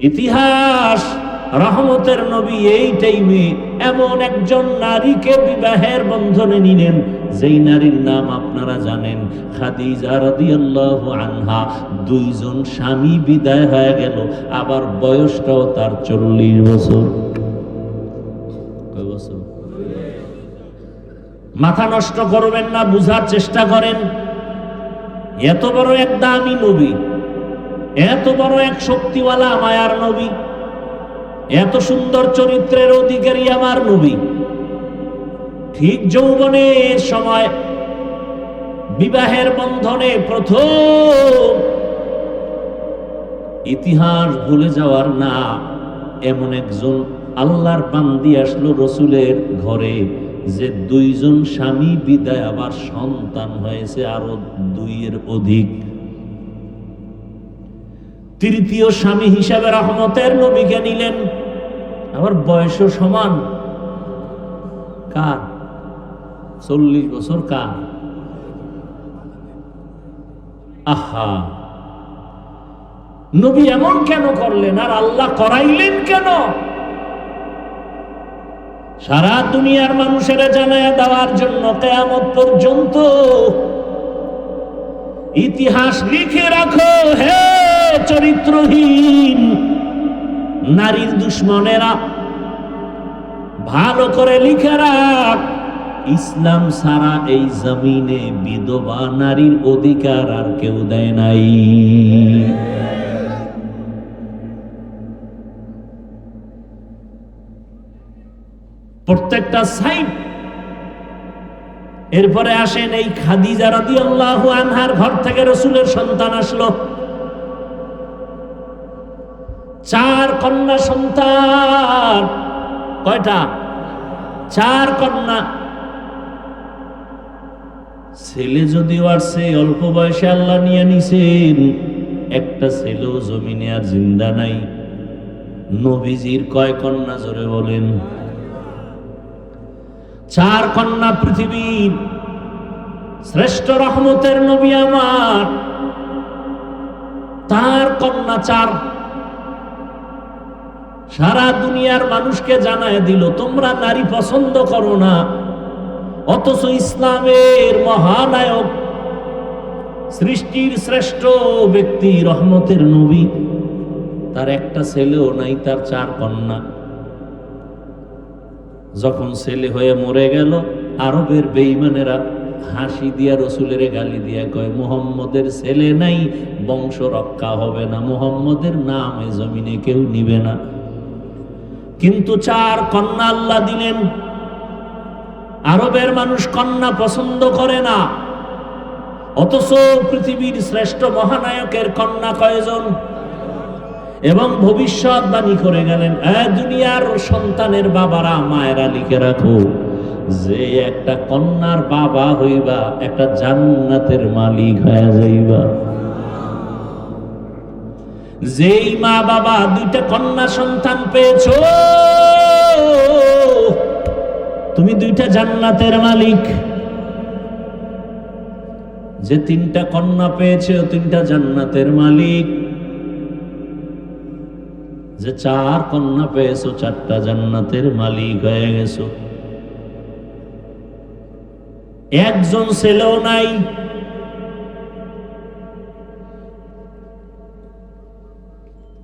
ইতিহাস রহমতের নবী এই টাইমে এমন একজন নারীকে বিবাহের বন্ধনে নিলেন, যেই নারীর নাম আপনারা জানেন, খাদিজা রাদিয়াল্লাহু আনহা। দুইজন স্বামী বিদায় হয়ে গেল, আবার বয়সটাও তার 40 বছর। কয় বছর? মাথা নষ্ট করবেন না, বুঝার চেষ্টা করেন। এত বড় এক দামি নবী, এত বড় এক শক্তিওয়ালা মায়ার নবী, এত সুন্দর চরিত্রের অধিকারী আমার নবী, ঠিক যৌবনের সময় বিবাহের বন্ধনে প্রথম, ইতিহাস ভুলে যাওয়ার না এমন একজন আল্লাহর বান্দি আসলো রসুলের ঘরে, যে দুইজন স্বামী বিদায়, আবার সন্তান হয়েছে আরো 2 অধিক। তৃতীয় স্বামী হিসাবে রহমতের নবীকে নিলেন, আবার বয়সও সমান। কার? 40 বছর। কার? আহা, নবী এমন কেন করলেন, আর আল্লাহ করাইলেন কেন? সারা দুনিয়ার মানুষেরা জানায়া দেওয়ার জন্য কিয়ামত পর্যন্ত ইতিহাস লিখে রাখো, হে চরিত্রহীন নারীর দুশ্মনেরা, ভালো করে লিখে রাখ, ইসলাম ছাড়া এই জমিনে বিধবা নারীর অধিকার আর কেউ দেয় নাই। প্রত্যেকটা সাইড। এরপরে আসেন এই খাদিজা রাদিয়াল্লাহু আনহার ঘর থেকে রাসূলের সন্তান আসলো। 4 কন্যা সন্তান। কয়টা? 4 কন্যা। ছেলে যদিও আসছে, অল্প বয়সে আল্লাহ নিয়ে নিছেন, একটা ছেলেও জমিনে আর জিন্দা নাই। নবীজির কয় কন্যা জোরে বলেন? 4 কন্যা। পৃথিবীর শ্রেষ্ঠ রহমতের নবী আমার, তার কন্যা 4। সারা দুনিয়ার মানুষকে জানায় দিল, তোমরা নারী পছন্দ করো না, অথচ ইসলামের মহানায়ক, সৃষ্টির শ্রেষ্ঠ ব্যক্তি, রহমতের নবী, তার একটা ছেলেও নাই, তার 4 কন্যা। যখন ছেলে হয়ে মরে গেল, আরবের বেঈমানেরা হাসি দিয়া রসুলের গালি দিয়া কয়, মুহাম্মদের ছেলে নাই, বংশ রক্ষা হবে না, মুহাম্মদের নামে জমিনে কেউ নিবে না। কিন্তু 4 কন্যা আল্লাহ দিলেন। আরবের মানুষ কন্যা পছন্দ করে না, অথচ পৃথিবীর শ্রেষ্ঠ মহানায়কের কন্যা কয়জন? এবং ভবিষ্যৎবাণী করে গেলেন, দুনিয়ার সন্তানের বাবারা, মায়েরা লিখে রাখো, যে একটা কন্যার বাবা হইবা, একটা জান্নাতের মালিক হয়ে যাইবা। যেই মা বাবা 2টা কন্যা সন্তান পেয়েছো, তুমি 2টা জান্নাতের মালিক। যে 3টা কন্যা পেয়েছে, 3টা জান্নাতের মালিক। যে 4 কন্যা পেয়েছো, 4টা জান্নাতের মালিক হয়ে গেছো। একজন ছেলেও নাই।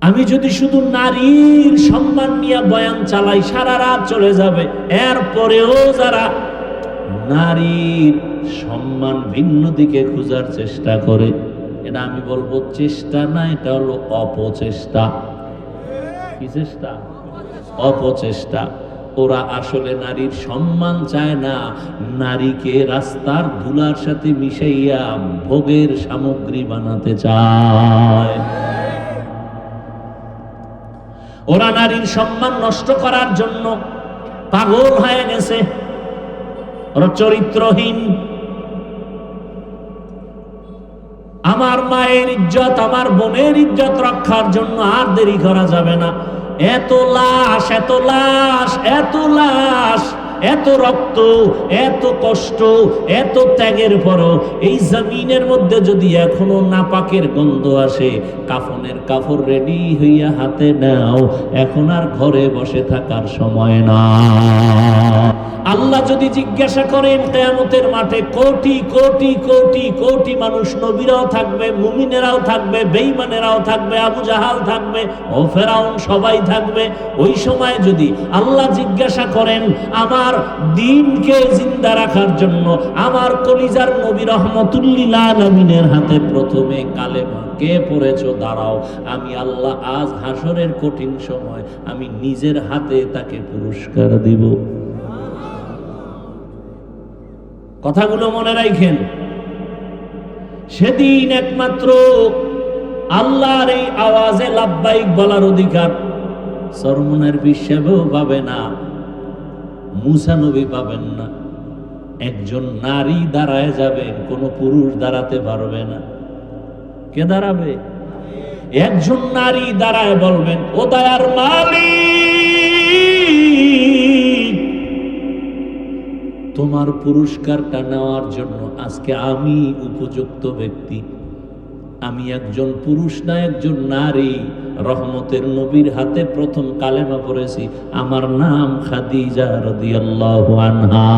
আমি যদি শুধু নারীর সম্মান নিয়ে বয়ান চালাই, সারা রাত চলে যাবে। এরপরেও যারা নারীর সম্মান ভিন্ন দিকে খোঁজার চেষ্টা করে, এটা আমি বলবো চেষ্টা না, এটা হলো অপচেষ্টা। কি চেষ্টা? অপচেষ্টা। ওরা আসলে নারীর সম্মান চায় না, নারীকে রাস্তার ধুলার সাথে মিশাইয়া ভোগের সামগ্রী বানাতে চায়। ওরা নারীর সম্মান নষ্ট করার জন্য পাগল হয়ে গেছে। ওরা চরিত্রহীন। আমার মায়ের ইজ্জত, আমার বোনের ইজ্জত রক্ষার জন্য আর দেরি করা যাবে না। এত লাশ, এত লাশ, এত লাশ, এত রক্ত, এত কষ্ট, এত ত্যাগের পরও এই জমিনের মধ্যে যদি এখনো নাপাকের গন্ধ আসে, কাফনের কাপড় রেডি হইয়া হাতে নাও, এখন আর ঘরে বসে থাকার সময় না। আল্লাহ যদি জিজ্ঞাসা করেন কিয়ামতের মাঠে, কোটি কোটি কোটি কোটি মানুষ, নবীরাও থাকবে, মুমিনেরাও থাকবে, বেঈমানেরাও থাকবে, আবু জাহাল থাকবে, ও ফেরাউন, সবাই থাকবে। ওই সময় যদি আল্লাহ জিজ্ঞাসা করেন আমার দ্বীনকে জিন্দা রাখার জন্য আমার কলিজার নবী রহমতুল্লিল আলামিনের হাতে প্রথমে কালেমা কে পড়েছো, দাঁড়াও, আমি আল্লাহ আজ হাসরের কঠিন সময় আমি নিজের হাতে তাকে পুরস্কার দিব। কথাগুলো মনে রাখেন। সেদিন একমাত্র আল্লাহর এই আওয়াজে লাব্বাইক বলার অধিকার সরমনের বিশ্বেও পাবে না, মুসা নবী পাবেন না। একজন নারী দাঁড়ায় যাবেন, কোন পুরুষ দাঁড়াতে পারবে না। কে দাঁড়াবে? একজন নারী দাঁড়ায় বলবেন, ও দয়ার মালিক, তোমার পুরস্কারটা নেওয়ার জন্য আজকে আমি উপযুক্ত ব্যক্তি। আমি একজন পুরুষ না, একজন নারী, রহমতের নবীর হাতে প্রথম কালেমা পড়েছি, আমার নাম খাদিজা রাদিয়াল্লাহু আনহা।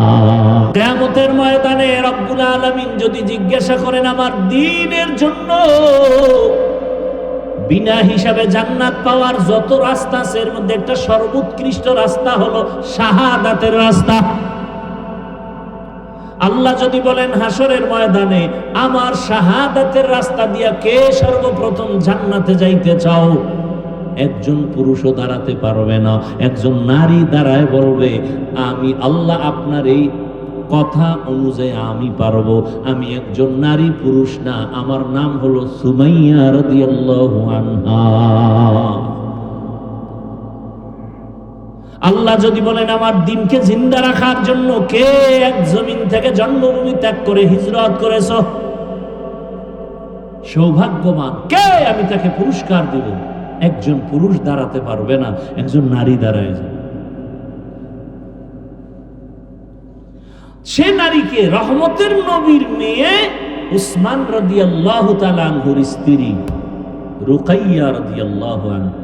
কিয়ামতের ময়দানে রব্বুল আলামিন যদি জিজ্ঞাসা করেন আমার দ্বীনের জন্য বিনা হিসাবে জান্নাত পাওয়ার যত রাস্তা আছে, এর মধ্যে একটা সর্বোৎকৃষ্ট রাস্তা হলো শাহাদাতের রাস্তা। আল্লাহ যদি বলেন হাসরের ময়দানে আমার শাহাদাতের রাস্তা দিয়া কে সর্বপ্রথম জান্নাতে যাইতে চাও, একজন পুরুষও দাঁড়াতে পারবে না, একজন নারী দাঁড়ায় বলবে আমি আল্লাহ আপনার এই কথা অনুযায়ী আমি পারবো। আমি একজন নারী, পুরুষ না, আমার নাম হলো সুমাইয়া রাদিয়াল্লাহু আনহা। আল্লাহ যদি বলেন আমার দ্বীনকে জিন্দা রাখার জন্য কে এক জমিন থেকে জন্মভূমি ত্যাগ করে হিজরত করেছ, সৌভাগ্যবান কে, আমি তাকে পুরস্কার দিব। একজন পুরুষ দাঁড়াতে পারবে না, একজন নারী দাঁড়ায় যায়। সে নারীকে রহমতের নবীর মেয়ে উসমান রাদিয়াল্লাহু তাআলা আনহুর স্ত্রী রুকাইয়া রাদিয়াল্লাহু আনহা।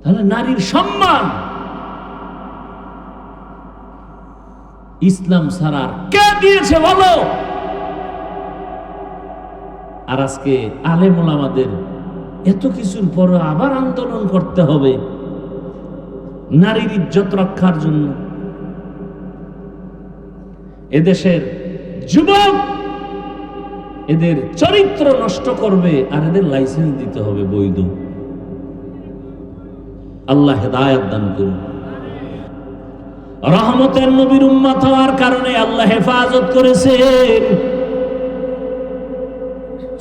তাহলে নারীর সম্মান ইসলাম ছাড়া কে দিয়েছে বলো? আর আজকে আলেম ওলামাদের এত কিছুর পর আবার আন্দোলন করতে হবে নারীর ইজ্জত রক্ষার জন্য। এদেশের যুবক এদের চরিত্র নষ্ট করবে আর এদের লাইসেন্স দিতে হবে বৈধ। আল্লাহ হেদায়েত দান করুন। রহমতের নবীর উম্মত হওয়ার কারণে আল্লাহ হেফাজত করেছেন।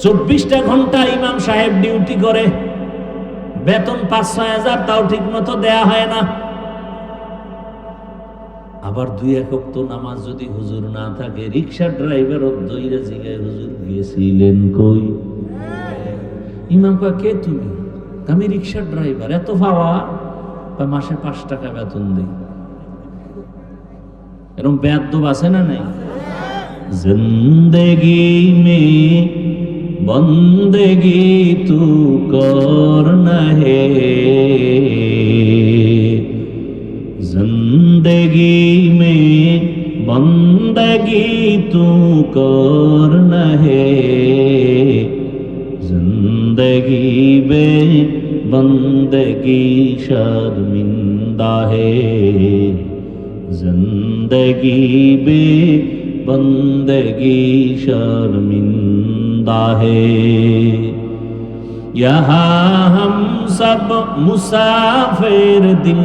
24টা ঘন্টা ইমাম সাহেব ডিউটি করে, বেতন 5-6 হাজার তাও ঠিক মতো দেয়া হয় না। আবার 2-1 ওয়াক্ত নামাজ যদি হুজুর না থাকে, রিক্সা ড্রাইভার দইরা জিগায় হুজুর গিয়েছিলেন কই? ইমাম কয় কে তুমি? আমি রিক্সা ড্রাইভার। এত পাওয়া? মাসে 5 টাকা বেতন দেই। এরকম বেয়াদব আছে না নাই? জিন্দেগি মে বন্দেগি তু করনা হে, জিন্দেগি মে বন্দেগি তু করনা হে, जिंदगी बे बंदगी शर्मिंदा है, जिंदगी बे बंदगी शर्मिंदा है। यहाँ हम सब मुसाफिर दिल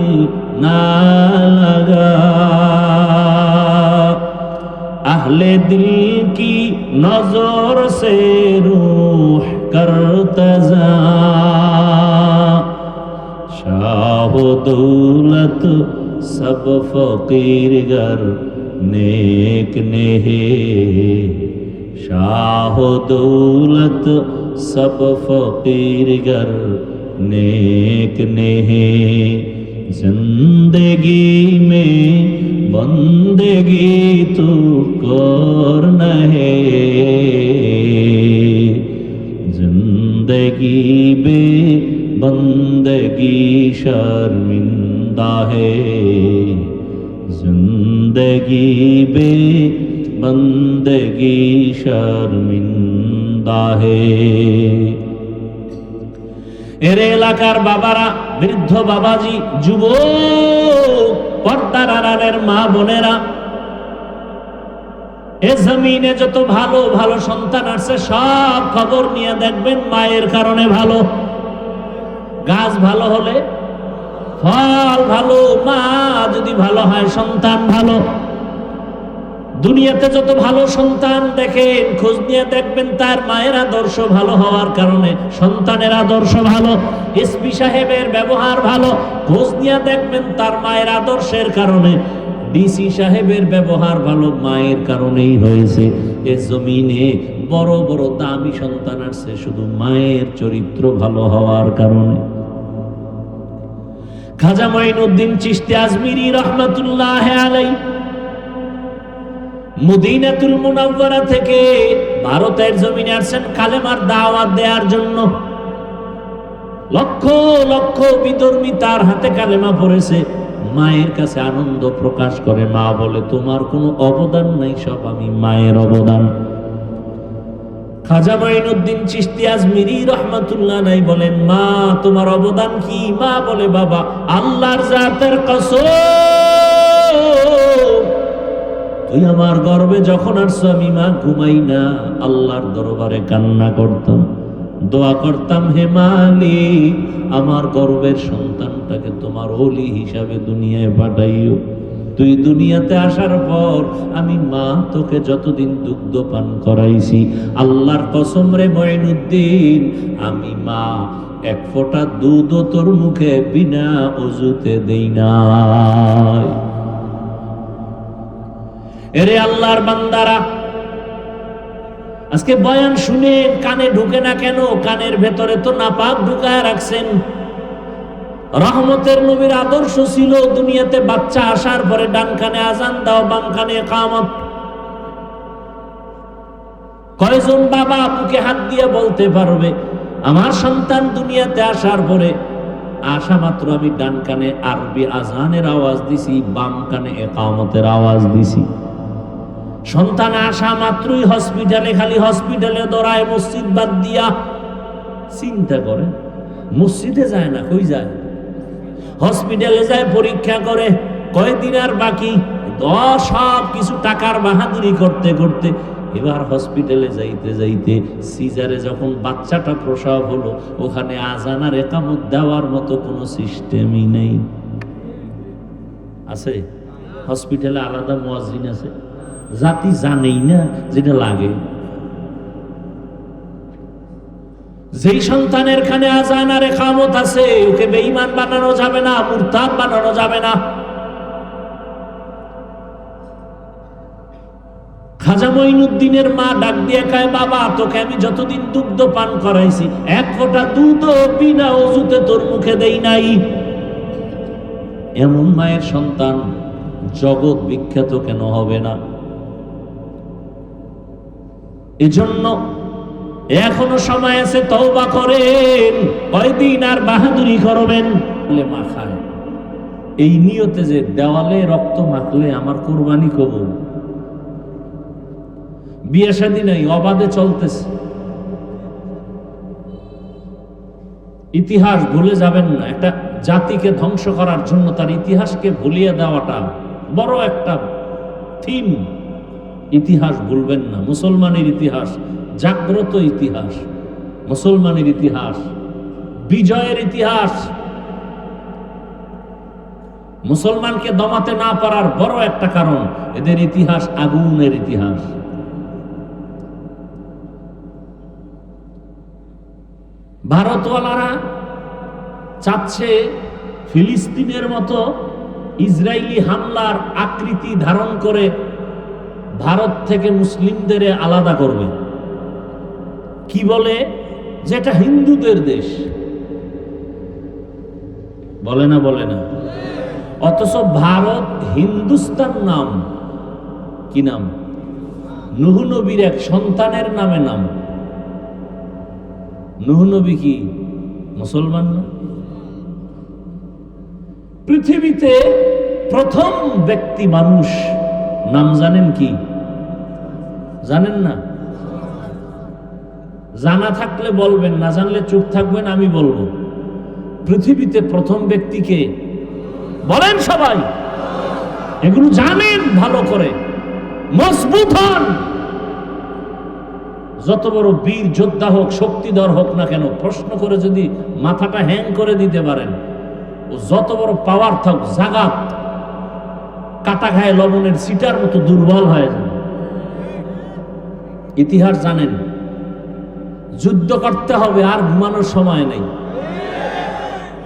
ना लगा, अहले दिल की नजर से रूह करतजा, शाह दौलत सब फकीर गर नेक ने है, शाह दौलत सब फकीर गर नेक ने है। जिंदगी में बंदगी तू करना है, जिंदगी बे बंदगी शर्मिंदा है, जिंदगी बे बंदगी शर्मिंदा है। এর এলাকার বাবারা, বৃদ্ধ বাবাজি, যুবক, পর্দার আড়ালের মা বোনেরা, এ জমিনে যত ভালো ভালো সন্তান আছে সব খবর নিয়ে দেখবেন মায়ের কারণে ভালো। গাছ ভালো হলে ফল ভালো, মা যদি ভালো হয় সন্তান ভালো। দুনিয়াতে যত ভালো সন্তান দেখেন, খোঁজ নিয়ে দেখবেন তার মায়ের আদর্শ ভালো হওয়ার কারণে সন্তানের আদর্শ ভালো। এসপি সাহেবের ব্যবহার ভালো, খোঁজ নিয়ে দেখবেন তার মায়ের আদর্শের কারণে। ডিসি সাহেবের ব্যবহার ভালো, মায়ের কারণেই হয়েছে। এ জমিনে বড় বড় দামি সন্তান আসছে শুধু মায়ের চরিত্র ভালো হওয়ার কারণে। খাজা মঈনুদ্দিন চিশতি আজমিরি রহমাতুল্লাহ আলাইহি মদিনাতুল মুনাওয়ারা থেকে ভারতের জমিনে আসছেন কালেমার দাওয়াত দেওয়ার জন্য। লক্ষ লক্ষ বিধর্মী তার হাতে কালেমা পড়েছে। মায়ের কাছে আনন্দ প্রকাশ করে, মা বলে তোমার কোনো অবদান নাই, সব আমি মায়ের অবদান। খাজা মঈনুদ্দিন চিশতি আজমিরি রহমাতুল্লাহ আলাইহি বলেন, মা তোমার অবদান কি? মা বলে, বাবা আল্লাহর জাতের কসম, তুই আমার গর্বে যখন আসছো আমি মা ঘুমাই না, আল্লাহর দরবারে কান্না করতাম, দোয়া করতাম, হে মালিক আমার গর্বের সন্তানটাকে তোমার ওলি হিসাবে দুনিয়ায় পাঠাইও। তুই দুনিয়াতে আসার পর আমি মা তোকে যতদিন দুগ্ধ পান করাইছি, আল্লাহর কসম রে মঈনুদ্দিন, আমি মা এক ফোঁটা দুধও তোর মুখে বিনা ওযুতে দেই নাই। এরে আল্লাহর বান্দারা, আজকে বয়ান শুনে কানে ঢুকে না কেন? কানের ভেতরে তো নাপাক ঢুকায় রাখছেন। রহমতের নবীর আদর্শ ছিল দুনিয়াতে বাচ্চা আসার পরে ডান কানে আজান দাও, বাম কানে ইকামত। কয়জন বাবা বুকে হাত দিয়ে বলতে পারবে আমার সন্তান দুনিয়াতে আসার পরে আসা মাত্র আমি ডান কানে আরবি আজানের আওয়াজ দিছি, বাম কানে ইকামতের আওয়াজ দিছি। সন্তান আসা মাত্রই হসপিটালে, খালি হসপিটালে দৌড়ায়, মসজিদ বাদ দিয়া। চিন্তা করে, মসজিদে যায় না, কই যায়? হসপিটালে যায়, পরীক্ষা করে, কয়দিন আর বাকি, সব কিছু টাকার বাহাদুরি করতে করতে এবার হসপিটালে যাইতে যাইতে সিজারে যখন বাচ্চাটা প্রসব হলো, ওখানে আজান আর ইকামত দেওয়ার মতো কোনো সিস্টেমই নেই। আছে হসপিটালে আলাদা মুয়াজ্জিন আছে, জাতি জানেই না যেটা লাগে। যেই সন্তানের খানে আজান আর ইকামত আছে, ওকে বেঈমান বানানো যাবে না, মুরতাদ বানানো যাবে না। খাজা মঈনুদ্দিনের মা ডাক দিয়ে কয়, বাবা তোকে আমি যতদিন দুগ্ধ পান করাইছি এক ফোঁটা দুধও বিনা ওযুতে তোর মুখে দেই নাই। এমন মায়ের সন্তান জগৎ বিখ্যাত কেন হবে না? এজন্য এখনো সময় আছে, তওবা করেন। কয়দিন আর বাহাদুরি করবেন? মাখায় এই নিয়তে যে দেওয়ালে রক্ত মাখলে আমার কুরবানি কবুল। বিয়ে শাদী নাই, অবাধে চলতেছে। ইতিহাস ভুলে যাবেন না। একটা জাতিকে ধ্বংস করার জন্য তার ইতিহাসকে ভুলিয়ে দেওয়াটা বড় একটা থিম। ইতিহাস ভুলবেন না। মুসলমানের ইতিহাস জাগ্রত ইতিহাস, মুসলমানের ইতিহাস বিজয়ের ইতিহাস। মুসলমানকে দমাতে না পারার বড় একটা কারণ এদের ইতিহাস আগুনের ইতিহাস। ভারতওয়ালারা চাচ্ছে ফিলিস্তিনের মতো ইসরায়েলি হামলার আকৃতি ধারণ করে ভারত থেকে মুসলিমদের আলাদা করবে। কি বলে? যেটা হিন্দুদের দেশ। বলে না বলে না। অথচ ভারত হিন্দুস্তান নাম কি নাম? নূহ নবীর এক সন্তানের নামে নাম। নূহ নবী কি মুসলমান না? পৃথিবীতে প্রথম ব্যক্তি মানুষ নাম জানেন কি? জানেন না? জানা থাকলে বলবেন, না জানলে চুপ থাকবেন, আমি বলবো। পৃথিবীতে প্রথম ব্যক্তিকে বলেন সবাই। এগুলো জানেন ভালো করে, মজবুত হন। যত বড় বীর যোদ্ধা হোক, শক্তিধর হোক না কেন, প্রশ্ন করে যদি মাথাটা হ্যাং করে দিতে পারেন, ও যত বড় পাওয়ার থাক, জাগাত কাটা খায় লবণের সিটার মতো দুর্বল হয়ে যাবে। ইতিহাস জানেন, যুদ্ধ করতে হবে, আর ঘুমানোর সময় নেই,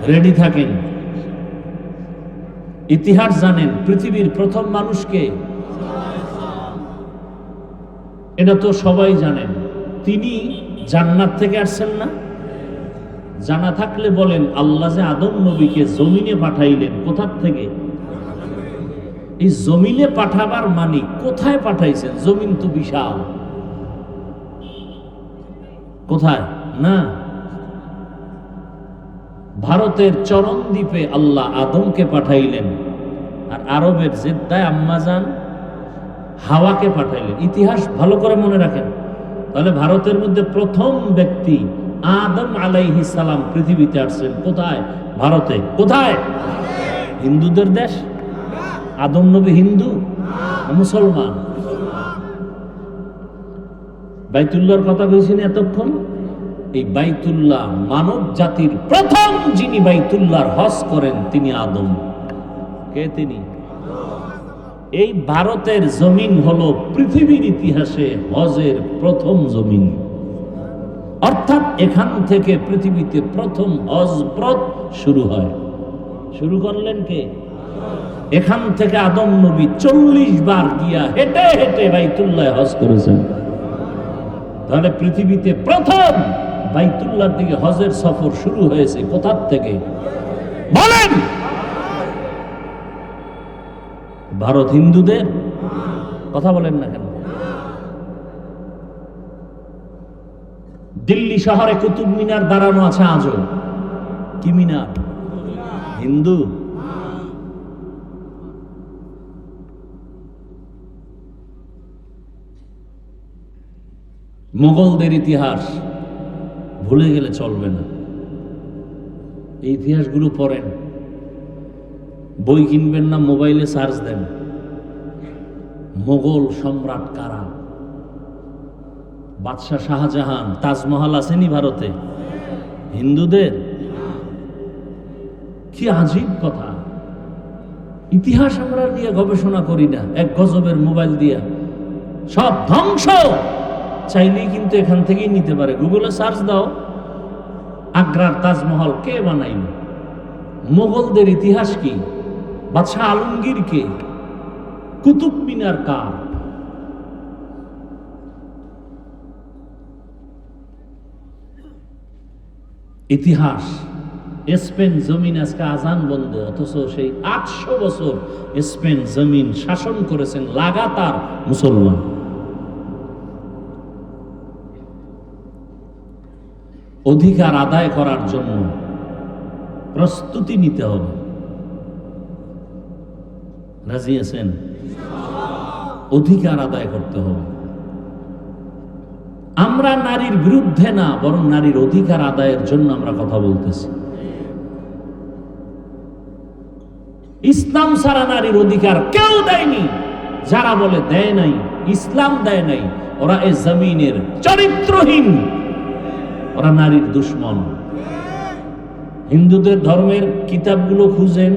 রেডি থাকেন। ইতিহাস জানেন, পৃথিবীর প্রথম মানুষকে, এটা তো সবাই জানেন, তিনি জান্নাত থেকে আসছেন না? জানা থাকলে বলেন, আল্লাহ যে আদম নবীকে জমিনে পাঠাইলেন, কোথার থেকে? এই জমিনে পাঠাবার মানে কোথায় পাঠাইছেন? জমিন তো বিশাল, কোথায় না? ভারতের চরণ দ্বীপে আল্লাহ আদমকে পাঠাইলেন, আর আরবের জেদ্দায় আম্মাজান হাওয়াকে পাঠাইলেন। ইতিহাস ভালো করে মনে রাখেন। তাহলে ভারতের মধ্যে প্রথম ব্যক্তি আদম আলাইহিস সালাম পৃথিবীতে আসছেন কোথায়? ভারতে। কোথায়? হিন্দুদের দেশ? আদম নবী হিন্দু মুসলমান? বাইতুল্লাহর কথা বলছেন এতক্ষণ। এই বাইতুল্লাহ, মানব জাতির প্রথম যিনি বাইতুল্লাহর হজ করেন তিনি আদম। কে তিনি? এই ভারতের জমিন হলো পৃথিবীর ইতিহাসে হজের প্রথম জমিন। অর্থাৎ এখান থেকে পৃথিবীতে প্রথম হজ পথ শুরু হয়। শুরু করলেন কে? এখান থেকে আদম নবী 40 বার গিয়া হেঁটে হেঁটে বাইতুল্লাহ হজ করেছেন। তাহলে পৃথিবীতে প্রথম বাইতুল্লাহর দিকে হজের সফর শুরু হয়েছে কোথার থেকে? বলেন। ভারত হিন্দুদের? কথা বলেন না কেন? দিল্লি শহরে কুতুব মিনার দাঁড়ানো আছে আজও। কি মিনার? হিন্দু। মোগলদের ইতিহাস ভুলে গেলে চলবে না। এই ইতিহাসগুলো পড়েন, বই কিনবেন না, মোবাইলে সার্চ দেন। মোগল সম্রাট কারা? বাদশাহ শাহজাহান। তাজমহল আসেনি ভারতে? হিন্দুদের? কি আজীব কথা। ইতিহাস আমরা নিয়ে গবেষণা করি না, এক গজবের মোবাইল দিয়া সব ধ্বংস। চাইলেই কিন্তু এখান থেকেই নিতে পারে। গুগলে সার্চ দাও, আগ্রার তাজমহল কে বানাইল? মোগলদের ইতিহাস কি? বাদশাহ আলমগীর কে? কুতুব মিনার কার? ইতিহাস। স্পেন জমিন আজকে আজান বন্ধ, অথচ সেই 800 বছর স্পেন জমিন শাসন করেছেন লাগাতার মুসলমান। অধিকার আদায় করার জন্য প্রস্তুতি নিতে হবে। রাজি আছেন? অধিকার আদায় করতে হবে। আমরা নারীর বিরুদ্ধে না, বরং নারীর অধিকার আদায়ের জন্য আমরা কথা বলতেছি। ইসলাম ছাড়া নারীর অধিকার কেউ দেয়নি। যারা বলে দেয় নাই, ইসলাম দেয় নাই, ওরা এই জমিনের চরিত্রহীন, ওরা নারীর দুশ্মন। হিন্দুদের ধর্মের কিতাবগুলো খুঁজেন,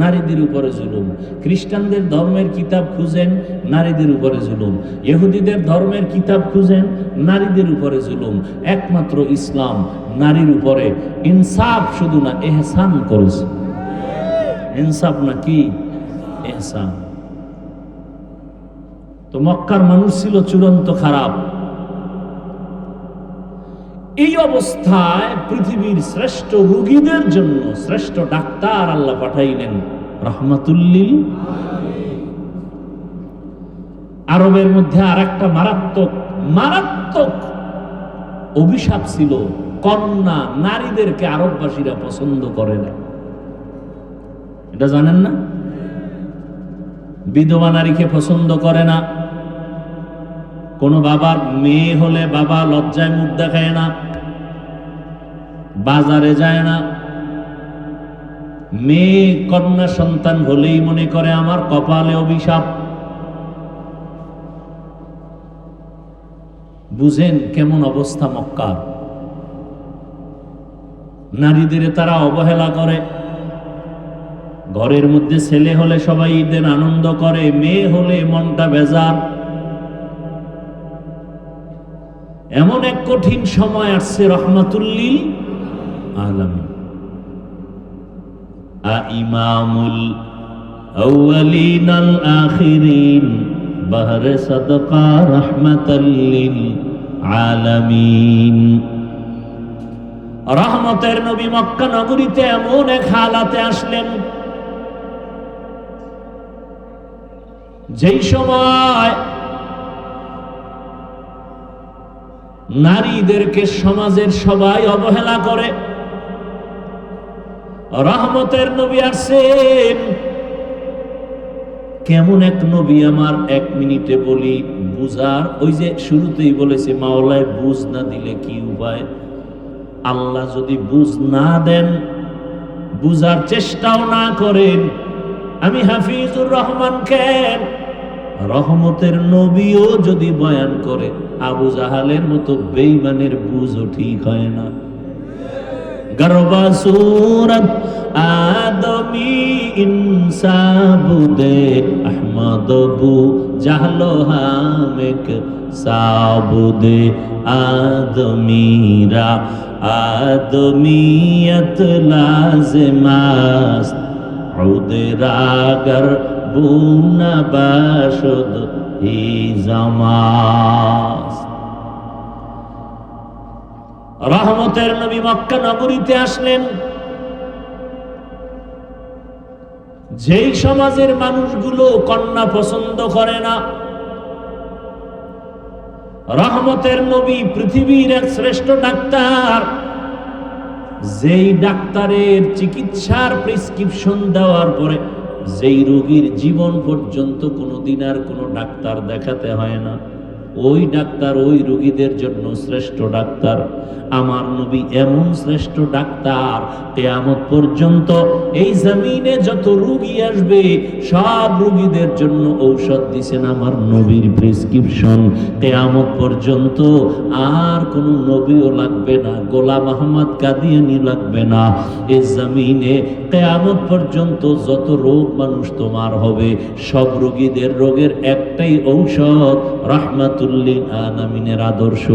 নারীদের উপরে জুলুম। খ্রিস্টানদের ধর্মের কিতাব খুঁজেন, নারীদের উপরে জুলুম। ইহুদিদের ধর্মের কিতাব খুঁজেন, নারীদের উপরে জুলুম। একমাত্র ইসলাম নারীর উপরে ইনসাফ শুধু না, এহসান করেছে। ইনসাফ না কি? এহসান। তো মক্কার মানুষ ছিল চূড়ান্ত খারাপ। এই অবস্থায় পৃথিবীর শ্রেষ্ঠ রোগীদের জন্য শ্রেষ্ঠ ডাক্তার আল্লাহ পাঠাইলেন রাহমাতুল্লিল। আরবের মধ্যে আর একটা মারাত্মক মারাত্মক অভিশাপ ছিল, কন্যা নারীদেরকে আরববাসীরা পছন্দ করে না। এটা জানেন না? বিধবা নারীকে পছন্দ করে না। কোন বাবার মেয়ে হলে বাবা লজ্জায় মুখ দেখায় না, বাজারে যায় না। মেয়ে কন্যা সন্তান হলেই মনে করে আমার কপালে অভিশাপ। বুঝেন কেমন অবস্থা মক্কার। নারীদের তারা অবহেলা করে। ঘরের মধ্যে ছেলে হলে সবাই ঈদের আনন্দ করে, মেয়ে হলে মনটা বেজার। এমন এক কঠিন সময় আসছে রহমাতুল্লিল আলামিন। ইমামুল আউয়ালিন আল আখিরিন বাহরে সাদকা রাহমাতাল লিল আলামিন। রহমতের নবী মক্কা নগরীতে এমন এক হালাতে আসলেন যেই সময় নারীদেরকে সমাজের সবাই অবহেলা করে। রহমতের নবী আসছেন। কেমন এক নবী আমার এক মিনিটে বলি বুঝার, ওই যে শুরুতেই বলেছে মাওলায় বুঝ না দিলে কি উপায়। আল্লাহ যদি বুঝ না দেন, বুঝার চেষ্টাও না করেন, আমি হাফিজুর রহমান কেন রহমতের নবীও যদি বয়ান করে, আবু জাহালের মতো বেঈমানের বুঝও ঠিক হয় না। গরবা সুরত আদমি ইনসাবুদে আহমদ বু জাহলো হামেক সাবুদে আদমিরা আদমিয়ত লাজমাস উদরাগর বুনা বাসদ হি জামাস। রহমতের নবী মক্কা নগরীতে আসলেন যেই সমাজের মানুষগুলো কন্যা পছন্দ করে না। রহমতের নবী পৃথিবীর এক শ্রেষ্ঠ ডাক্তার, যেই ডাক্তারের চিকিৎসার প্রেসক্রিপশন দেওয়ার পরে যেই রোগীর জীবন পর্যন্ত কোনোদিন আর কোনো ডাক্তার দেখাতে হয় না, ওই ডাক্তার ওই রোগীদের জন্য শ্রেষ্ঠ ডাক্তার। আমার নবী এমন শ্রেষ্ঠ ডাক্তার, কিয়ামত পর্যন্ত এই জমিনে যত রোগী আসবে সব রোগীদের জন্য ঔষধ দিবেন আমার নবীর প্রেসক্রিপশন। কিয়ামত পর্যন্ত আর কোনো নবীও লাগবে না, গোলাম আহমদ কাদিয়ানি লাগবে না। এই জমিনে কিয়ামত পর্যন্ত যত রোগ মানুষ তোমার হবে, সব রোগীদের রোগের একটাই ঔষধ, রাহমাতুল্লিল আলামিনের আদর্শ।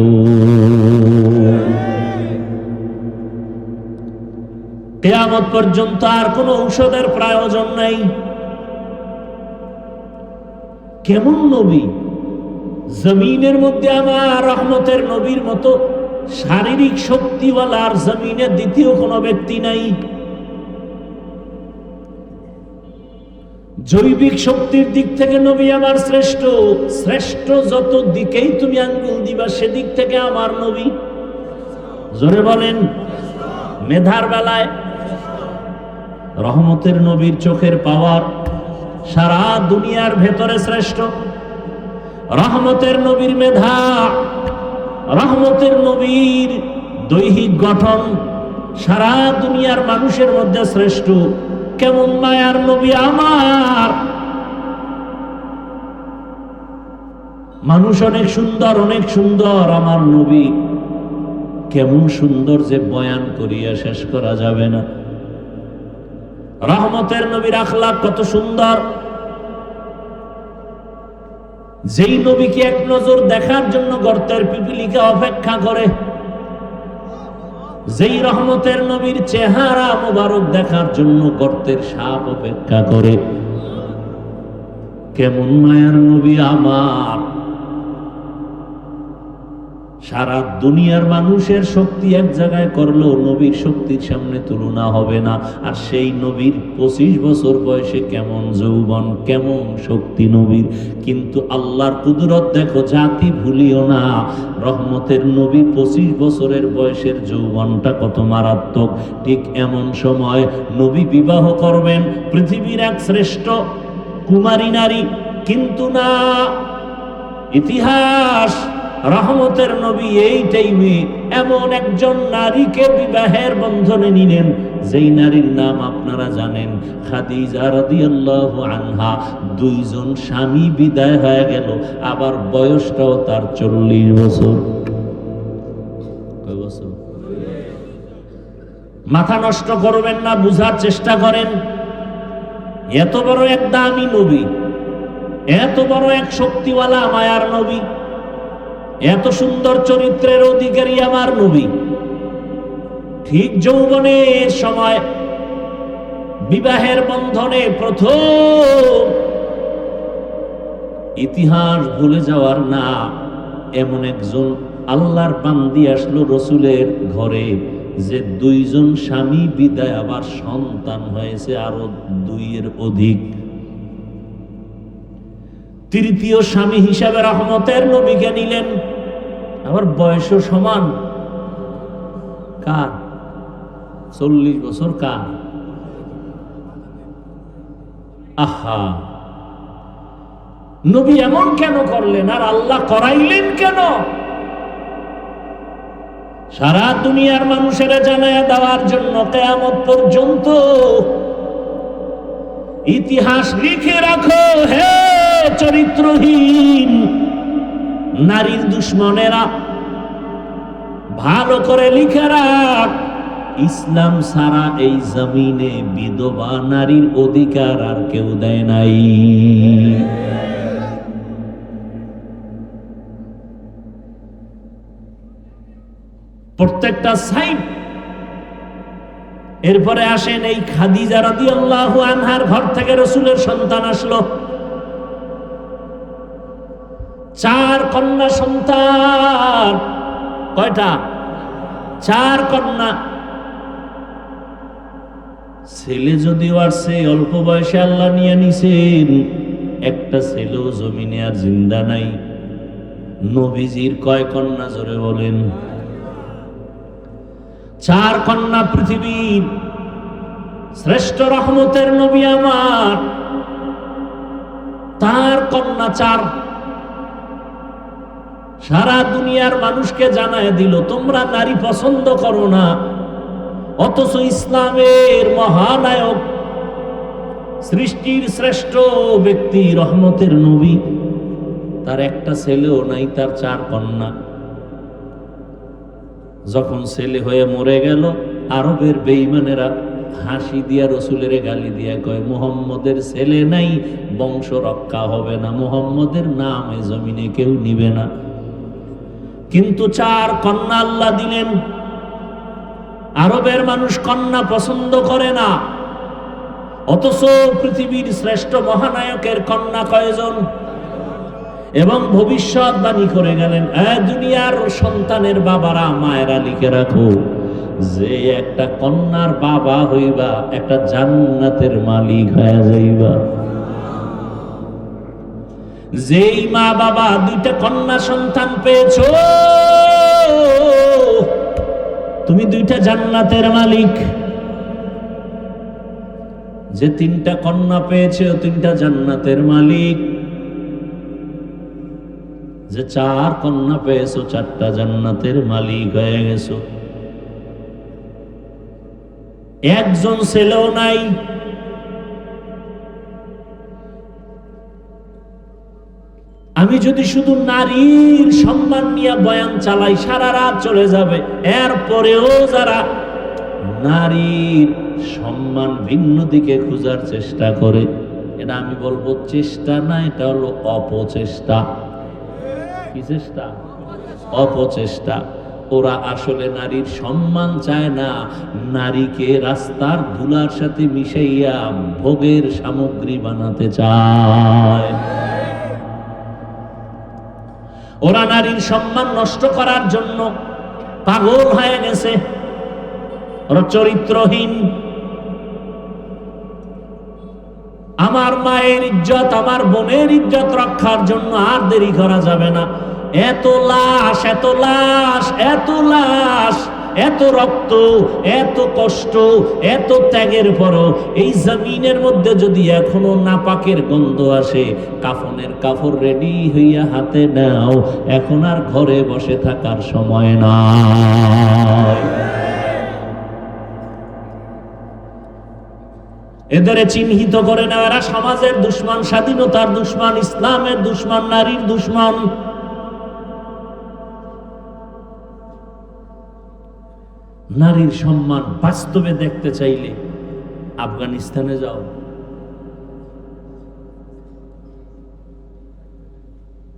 কিয়ামত পর্যন্ত আর কোন ঔষধের প্রয়োজন নাই। কেমন নবী! জমিনের মধ্যে আমার রহমতের নবীর মতো শারীরিক শক্তিওয়ালা আর জমিনে দ্বিতীয় কোনো ব্যক্তি নাই। জৈবিক শক্তির দিক থেকে নবী আমার শ্রেষ্ঠ। শ্রেষ্ঠ যত দিকেই তুমি আঙ্গুল দিবা সেদিক থেকে আমার নবী। জোরে বলেন। মেধার বেলায় রহমতের নবীর চোখের পাওয়ার সারা দুনিয়ার ভেতরে শ্রেষ্ঠ। রহমতের নবীর মেধা, রহমতের নবীর দৈহিক গঠন সারা দুনিয়ার মানুষের মধ্যে শ্রেষ্ঠ। কেমন মায়ার নবী আমার! মানুষ অনেক সুন্দর, অনেক সুন্দর, আমার নবী কেমন সুন্দর যে বয়ান করিয়া শেষ করা যাবে না। রহমতের নবীর আখলাক কত সুন্দর! যেই নবীকে এক নজর দেখার জন্য গর্তের পিপিলিকা অপেক্ষা করে, যেই রহমতের নবীর চেহারা মোবারক দেখার জন্য গর্তের সাপ অপেক্ষা করে। কেমন মায়ার নবী আমার! সারা দুনিয়ার মানুষের শক্তি এক জায়গায় করলেও নবীর শক্তির সামনে তুলনা হবে না। আর সেই নবীর 25 বছর বয়সে কেমন যৌবন, কেমন শক্তি নবীর। কিন্তু আল্লাহর কুদরত দেখো, জাতি ভুলিও না। রহমতের নবী 25 বছরের বয়সের যৌবনটা কত মারাত্মক। ঠিক এমন সময় নবী বিবাহ করবেন পৃথিবীর এক শ্রেষ্ঠ কুমারী নারী, কিন্তু না, ইতিহাস রহমতের নবী এই টাইমে এমন একজন নারীকে বিবাহের বন্ধনে নিলেন, যেই নারীর নাম আপনারা জানেন, খাদিজা রাদিয়াল্লাহু আনহা। 2 জন স্বামী বিদায় হয়ে গেল, আবার বয়সটাও তার 40 বছর। কয় বছর? মাথা নষ্ট করবেন না, বুঝার চেষ্টা করেন। এত বড় এক দামি নবী, এত বড় এক শক্তিওয়ালা মায়ার নবী, এত সুন্দর চরিত্রের অধিকারী আমার নবী, ঠিক যৌবনের সময় বিবাহের বন্ধনে প্রথম, ইতিহাস ভুলে যাওয়ার না, এমন একজন আল্লাহর বান্দি আসলো রসুলের ঘরে, যে 2 জন স্বামী বিদায়, আবার সন্তান হয়েছে আরো 2-এর অধিক। তৃতীয় স্বামী হিসাবে রহমতের নবীকে নিলেন, আবার বয়সও সমান। কার? 40 বছর। কার? আহা, নবী এমন কেন করলেন, আর আল্লাহ করাইলেন কেন? সারা দুনিয়ার মানুষেরা জানায়া দেওয়ার জন্য কিয়ামত পর্যন্ত ইতিহাস লিখে রাখো। হে চরিত্রহীন নারীর দুশ্মনেরা, ভালো করে লিখে রাখ, ইসলাম ছাড়া এই জমিনে বিধবা নারীর অধিকার আর কেউ দেয় নাই। প্রত্যেকটা সাইড। এরপরে আসেন এই খাদিজা রাদিয়াল্লাহু আনহার ঘর থেকে রাসূলের সন্তান আসলো। 4 কন্যা সন্তান। কয়টা? 4 কন্যা। ছেলে যদিও আসছে, অল্প বয়সে আল্লাহ নিয়ে নিছেন, একটা ছেলেও জমিনে আর জিন্দা নাই। নবীজির কয় কন্যা জোরে বলেন? 4 কন্যা। পৃথিবীর শ্রেষ্ঠ রহমতের নবী আমার, তার কন্যা 4। সারা দুনিয়ার মানুষকে জানায় দিল, তোমরা নারী পছন্দ করো না, অথচ ইসলামের মহানায়ক, সৃষ্টির শ্রেষ্ঠ ব্যক্তি, রহমতের নবী, তার একটা ছেলেও নাই, তার 4 কন্যা। যখন ছেলে হয়ে মরে গেল, আরবের বেঈমানেরা হাসি দিয়া রসুলের গালি দিয়া কয়, মুহাম্মদের ছেলে নাই, বংশ রক্ষা হবে না, মুহাম্মদের নাম এ জমিনে কেউ নিবে না। কিন্তু 4 কন্যা আল্লাহ দিলেন। আরবের মানুষ কন্যা পছন্দ করে না, অথচ পৃথিবীর শ্রেষ্ঠ মহানায়কের কন্যা কয়জন? এবং ভবিষ্যৎবাণী করে গেলেন, দুনিয়ার সন্তানের বাবারা, মায়েরা লিখে রাখো, যে একটা কন্যার বাবা হইবা, একটা জান্নাতের মালিক হয়ে যাইবা। যেই মা বাবা 2টা কন্যা সন্তান পেয়েছো, তুমি 2টা জান্নাতের মালিক। যে 3টা কন্যা পেয়েছে, 3টা জান্নাতের মালিক। যে 4 কন্যা পেয়েছো, 4টা জান্নাতের মালিক হয়ে গেছো। একজন ছেলেও নাই। আমি যদি শুধু নারীর সম্মান নিয়ে বয়ান চালাই, সারা রাত চলে যাবে। এরপরেও যারা নারীর সম্মান ভিন্ন দিকে খোঁজার চেষ্টা করে, এটা আমি বলবো চেষ্টা না, এটা হলো অপচেষ্টা। কি চেষ্টা? অপচেষ্টা। ওরা আসলে নারীর সম্মান চায় না, নারীকে রাস্তার ধুলার সাথে মিশাইয়া ভোগের সামগ্রী বানাতে চায়। ওরা নারীর সম্মান নষ্ট করার জন্য পাগল হয়ে গেছে, ওরা চরিত্রহীন। আমার মায়ের ইজ্জত, আমার বোনের ইজ্জত রক্ষার জন্য আর দেরি করা যাবে না। এত লাশ, এত লাশ, এত লাশ, এত রক্ত, এত কষ্ট, এত ত্যাগের পরও এই জমিনের মধ্যে যদি এখনো নাপাকের গন্ধ আসে, কাফনের কাপড় রেডি হইয়া হাতে নাও, এখন আর ঘরে বসে থাকার সময় না। এদের চিহ্নিত করে না, এরা সমাজের দুশমন, স্বাধীনতার দুশমন, ইসলামের দুশমন, নারীর দুশমন। নারীর সম্মান বাস্তবে দেখতে চাইলে আফগানিস্তানে যাও।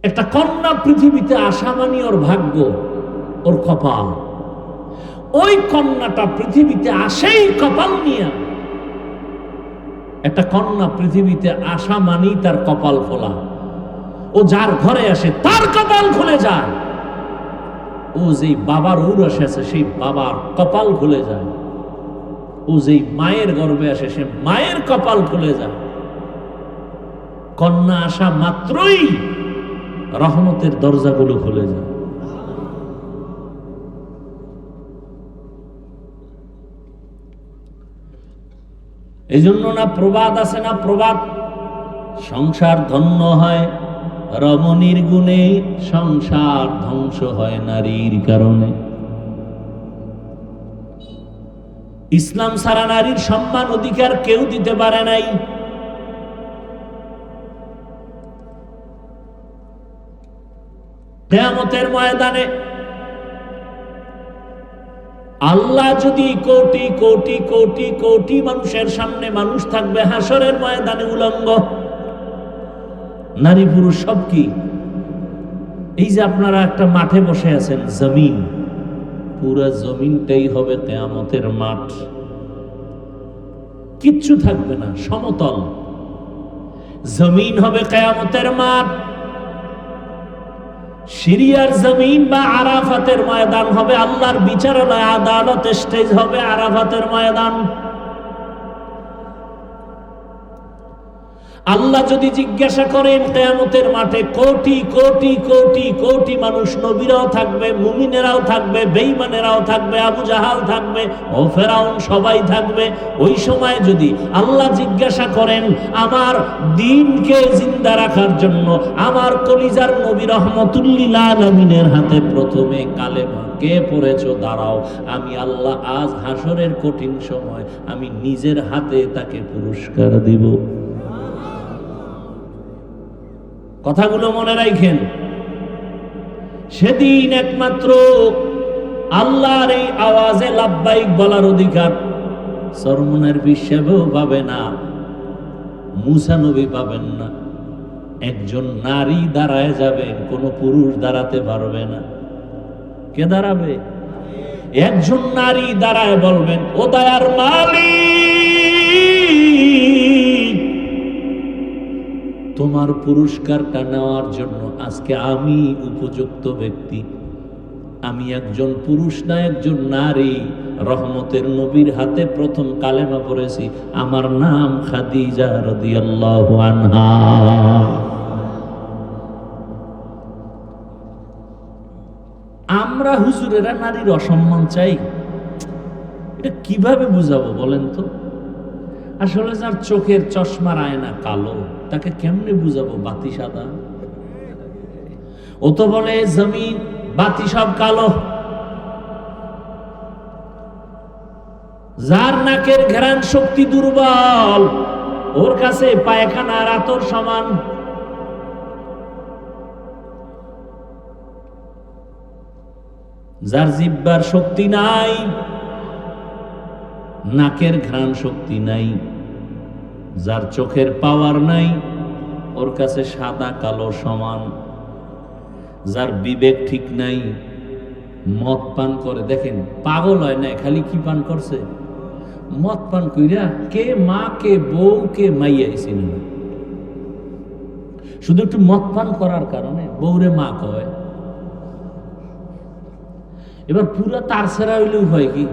একটা কন্যা পৃথিবীতে আসা মানে ওর ভাগ্য, ওর কপাল। ওই কন্যাটা পৃথিবীতে আসেই কপাল নিয়ে। একটা কন্যা পৃথিবীতে আসা মানেই তার কপাল খোলা। ও যার ঘরে আসে তার কপাল খুলে যায়। ও যেই বাবার ঔরসে আছে সেই বাবার কপাল খুলে যায়। ও যেই মায়ের গর্ভে আসে সে মায়ের কপাল খুলে যায়। কন্যা আসা মাত্রই রহমতের দরজাগুলো খুলে যায়। এই জন্য না প্রবাদ আছে না, প্রবাদ, সংসার ধন্য হয় রমণীর গুণে, সংসার ধ্বংস হয় নারীর কারণে। ইসলাম ছাড়া নারীর সম্মান অধিকার কেউ দিতে পারে নাই। কিয়ামতের ময়দানে আল্লাহ যদি কোটি কোটি কোটি কোটি মানুষের সামনে, মানুষ থাকবে হাসরের ময়দানে উলঙ্গ, নারী পুরুষ সব কি? এই যে আপনারা একটা মাঠে বসে আছেন, জমিন, পুরা জমিনটাই হবে কিয়ামতের মাঠ। কিচ্ছু থাকবে না, সমতল জমিন হবে কিয়ামতের মাঠ। সিরিয়ার জমিন বা আরাফাতের ময়দান হবে আল্লাহর বিচারালয়, আদালত স্টেজ হবে আরাফাতের ময়দান। আল্লাহ যদি জিজ্ঞাসা করেন কিয়ামতের মাঠে, কোটি কোটি কোটি কোটি মানুষ, নবীরাও থাকবে, মুমিনেরাও থাকবে, বেঈমানেরাও থাকবে, আবু জাহাল থাকবে, ও ফেরাউন, সবাই থাকবে। ওই সময় যদি আল্লাহ জিজ্ঞাসা করেন আমার দ্বীনকে জিন্দা রাখার জন্য আমার কলিজার নবী রহমতুল্লিল আলামিনের হাতে প্রথমে কালেমা কে পড়েছো, দাঁড়াও, আমি আল্লাহ আজ হাসরের কঠিন সময় আমি নিজের হাতে তাকে পুরস্কার দিব। কথাগুলো মনে রাখেন। সেদিন একমাত্র আল্লাহর এই আওয়াজে লাব্বাইক বলার অধিকার সরমুনার হিসেবেও পাবে না, মুসা নবী পাবেন না। একজন নারী দাঁড়ায় যাবেন, কোন পুরুষ দাঁড়াতে পারবে না। কে দাঁড়াবে? একজন নারী দাঁড়ায় বলবেন, ও দয়ার মালিক, তোমার পুরস্কারটা নেওয়ার জন্য আজকে আমি উপযুক্ত ব্যক্তি। আমি একজন পুরুষ না, একজন নারী, রহমতের নবীর হাতে প্রথম কালেমা পড়েছি, আমার নাম খাদিজা রাদিয়াল্লাহু আনহা। আমরা হুজুরেরা নারীর অসম্মান চাই, এটা কিভাবে বুঝাবো বলেন তো? আসলে যার চোখের চশমার আয়না কালো, তাকে কেমনে বুঝাবো বাতি সাদা? ও তো বলে জমিন বাতি সব কালো। যার নাকের ঘ্রাণ শক্তি দুর্বল, ওর কাছে পায়খানা আর আতর সমান। যার জিহ্বার শক্তি নাই, নাকের ঘ্রাণ শক্তি নাই, যার চোখের পাওয়ার নাই, ওর কাছে সাদা কালো সমান। যার বিবেক ঠিক নাই, মদ পান করে, দেখেন পাগল হয় না, খালি কি পান করছে? মদ পান কইরা কে মা, কে বউ, কে মাইয়া আইছিল, শুধু একটু মদ পান করার কারণে বউরে মা কয়, এবার পুরা তার ছেড়া হইলেও হয় কি?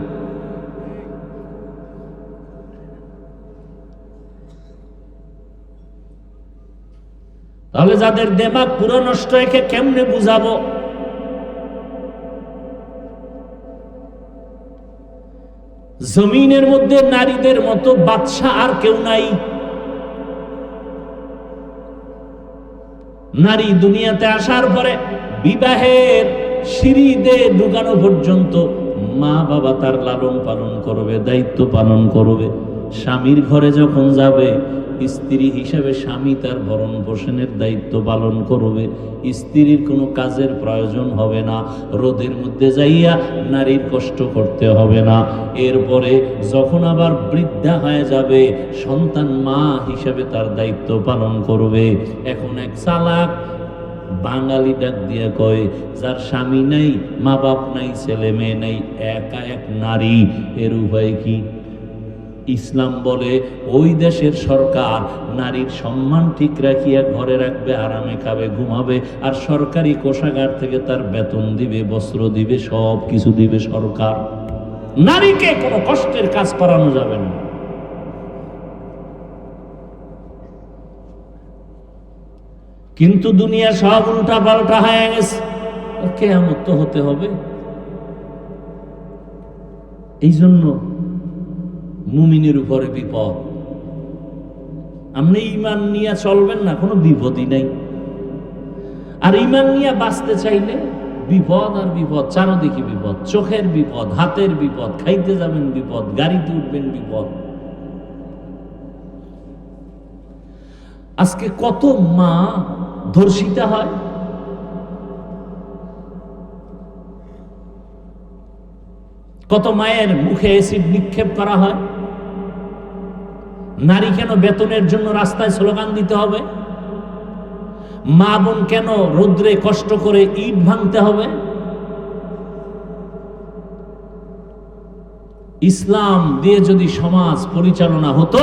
তাহলে যাদের দেমাগ পুরো নষ্ট, একে কেমনে বুঝাবো? জমিনের মধ্যে নারীদের মতো বাদশা আর কেউ নাই। নারী দুনিয়াতে আসার পরে বিবাহের সিঁড়িতে ঢুকানো পর্যন্ত মা বাবা তার লালন পালন করবে, দায়িত্ব পালন করবে। স্বামীর ঘরে যখন যাবে, স্ত্রী হিসেবে স্বামী তার ভরণ পোষণের দায়িত্ব পালন করবে। স্ত্রীর কোনো কাজের প্রয়োজন হবে না, রোদের মধ্যে যাইয়া নারীর কষ্ট করতে হবে না। এরপরে যখন আবার বৃদ্ধা হয়ে যাবে, সন্তান মা হিসেবে তার দায়িত্ব পালন করবে। এখন এক চালাক বাঙালি ডাক দিয়ে কয়, যার স্বামী নাই, মা বাপ নাই, ছেলে মেয়ে নাই, একা এক নারী, এর উপায় কি? ইসলাম বলে ওই দেশের সরকার নারীর সম্মান ঠিক রাখিয়া ঘরে রাখবে, আরামে খাবে, ঘুমাবে, আর সরকারি কোষাগার থেকে তার বেতন দিবে, বস্ত্র দিবে, সব কিছু দিবে সরকার। নারীকে কোনো কষ্টের কাজ করানো যাবে না। কিন্তু দুনিয়া সব উল্টা পাল্টা হয়ে গেছে। কিয়ামত তো হতে হবে। এই জন্য মুমিনের উপরে বিপদ। আপনি ঈমান নিয়ে চলবেন না, কোনো বিপদই নাই। আর ঈমান নিয়ে বাঁচতে চাইলে বিপদ আর বিপদ, চারদিকে বিপদ। চোখের বিপদ, হাতের বিপদ, খাইতে যাবেন বিপদ, গাড়িতে উঠবেন বিপদ। আজকে কত মা ধর্ষিতা হয়, কত মায়ের মুখে অ্যাসিড নিক্ষেপ করা হয়। নারী কেন বেতনের জন্য রাস্তায় স্লোগান দিতে হবে? মা বোন কেন রৌদ্রে কষ্ট করে ইট ভাঙতে হবে? ইসলাম দিয়ে যদি সমাজ পরিচালনা হতো,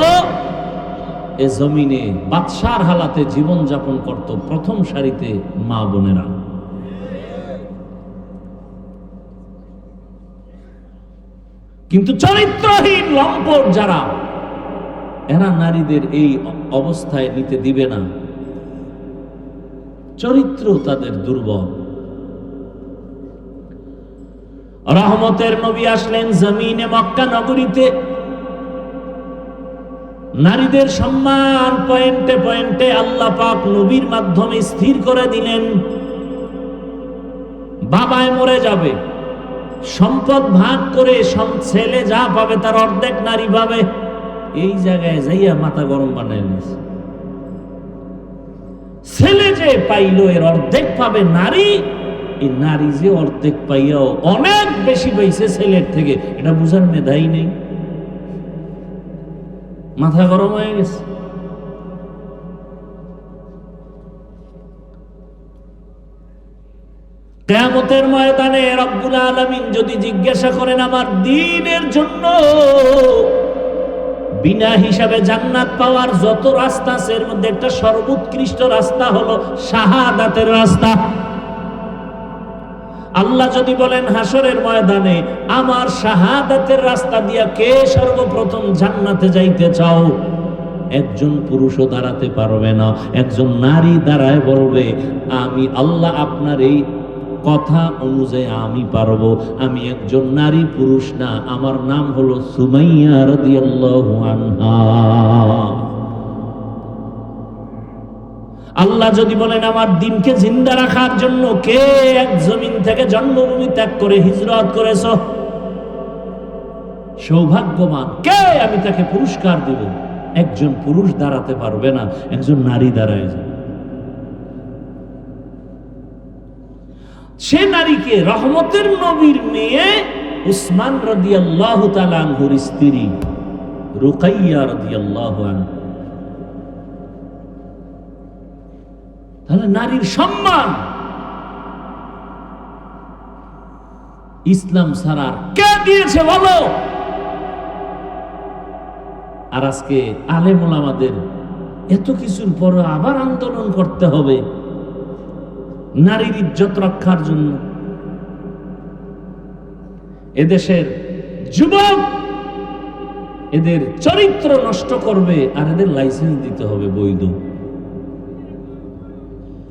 এ জমিনে বাদশার হালাতে জীবন যাপন করত প্রথম সারিতে মা বোনেরা। কিন্তু চরিত্রহীন লম্পট যারা, এরা নারীদের এই অবস্থায় নিতে দিবে না। চরিত্র তাদের দুর্বল। রহমতের নবী আসলেন জমিনে মক্কা নগরীতে। নারীদের সম্মান পয়েন্টে পয়েন্টে আল্লাহ পাক নবীর মাধ্যমে স্থির করে দিলেন। বাবায় মরে যাবে, সম্পদ ভাগ করে ছেলে যা পাবে তার অর্ধেক নারী পাবে। এই জায়গায় যাইয়া মাথা গরম বানাই নিয়েছে। ছেলে যে পাইল এর অর্ধেক পাবে নারী, এই নারী যে অর্ধেক পাইয়াও অনেক বেশি পাইছে ছেলের থেকে, এটা বুঝার মেধাই নেই। মাথা গরম হয়ে গেছে। কিয়ামতের ময়দানে রব্বুল আলামিন যদি জিজ্ঞাসা করেন আমার দ্বীনের জন্য বিনা হিসাবে জান্নাত পাওয়ার যত রাস্তা আছে, এর মধ্যে একটা সর্বোৎকৃষ্ট রাস্তা হলো শাহাদাতের রাস্তা। আল্লাহ যদি বলেন হাসরের ময়দানে আমার শাহাদাতের রাস্তা দিয়া কে সর্বপ্রথম জান্নাতে যাইতে চাও, একজন পুরুষও দাঁড়াতে পারবে না। একজন নারী দাঁড়ায় বলবে আমি আল্লাহ আপনার এই কথা অনুযায়ী আমি পারবো। আমি একজন নারী, পুরুষ না, আমার নাম হলো সুমাইয়া রাদিয়াল্লাহু আনহা। আল্লাহ যদি বলেন আমার দ্বীনকে জিন্দা রাখার জন্য কে এক জমিন থেকে জন্মভূমি ত্যাগ করে হিজরত করেছ, সৌভাগ্যবান কে, আমি তাকে পুরস্কার দেব। একজন পুরুষ দাঁড়াতে পারবে না, একজন নারী দাঁড়ায় যায়। সে নারীকে রহমতের নবীর মেয়ে উসমান রাদিয়াল্লাহু তাআলা আনহুর স্ত্রী রুকাইয়া রাদিয়াল্লাহু আনহা। তাহলে নারীর সম্মান ইসলাম ছাড়া কে দিয়েছে বলো? আর আজকে আলেম ওলামাদের এত কিছুর পর আবার আন্দোলন করতে হবে নারীর ইজ্জত রক্ষার জন্য। এদেশের যুবক এদের চরিত্র নষ্ট করবে আর এদের লাইসেন্স দিতে হবে বৈধ।